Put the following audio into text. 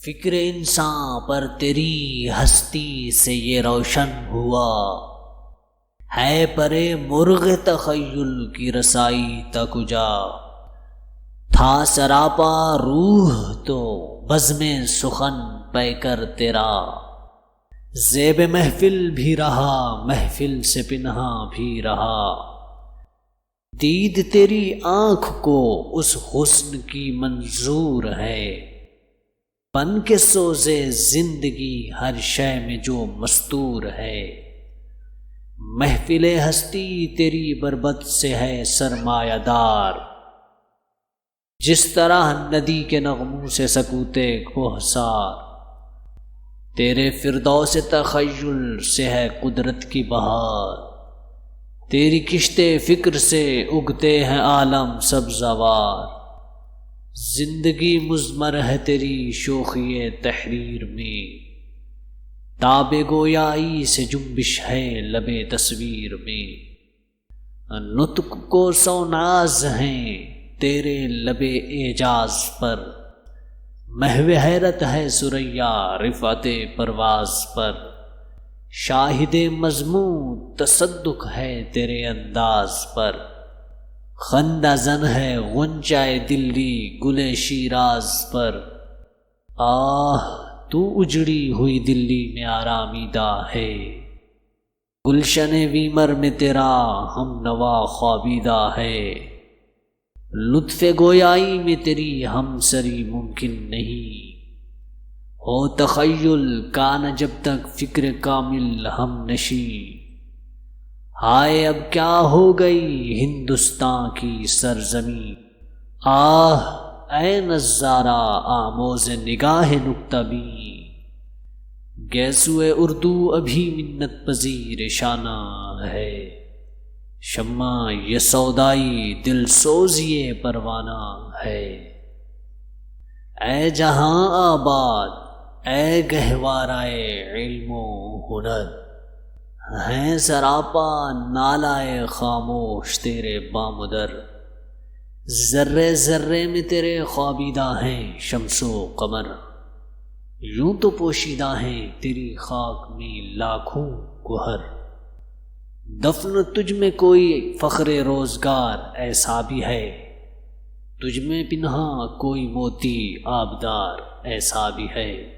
فکر انسان پر تیری ہستی سے یہ روشن ہوا، ہے پرے مرغ تخیل کی رسائی تک جا۔ تھا سراپا روح تو بزم سخن پے کر تیرا، زیب محفل بھی رہا محفل سے پنہا بھی رہا۔ دید تیری آنکھ کو اس حسن کی منظور ہے، بن کے سوزے زندگی ہر شے میں جو مستور ہے۔ محفل ہستی تیری بربط سے ہے سرمایہ دار، جس طرح ندی کے نغموں سے سکوتے کوہسار۔ تیرے فردوس تخیل سے ہے قدرت کی بہار، تیری کشتے فکر سے اگتے ہیں عالم سبزوار۔ زندگی مضمر ہے تیری شوخی تحریر میں، تاب گویائی سے جنبش ہے لب تصویر میں۔ نطق کو سوناز ہیں تیرے لب اعجاز پر، محو حیرت ہے ثریا رفعت پرواز پر۔ شاہد مضمون تصدق ہے تیرے انداز پر، خندہ زن ہے غنچۂ دلی گل شیراز پر۔ آہ تو اجڑی ہوئی دلی میں آرامیدہ ہے، گلشن ویمر میں تیرا ہم نوا خوابیدہ ہے۔ لطف گویائی میں تیری ہم سری ممکن نہیں، ہو تخیل کان جب تک فکر کامل ہم نشی۔ ہائے اب کیا ہو گئی ہندوستان کی سرزمین، آہ اے نظارہ آموز نگاہ نکتہ بین۔ گیسوئے اردو ابھی منت پذیر شانہ ہے، شمع یہ سودائی دل سوزی پروانہ ہے۔ اے جہاں آباد اے گہوارۂ علم و ہنر، ہیں سراپا نالائے خاموش تیرے بامدر۔ ذرے ذرے میں تیرے خوابیدہ ہیں شمس و قمر، یوں تو پوشیدہ ہیں تیری خاک میں لاکھوں گوہر۔ دفن تجھ میں کوئی فخر روزگار ایسا بھی ہے، تجھ میں پنہاں کوئی موتی آبدار ایسا بھی ہے۔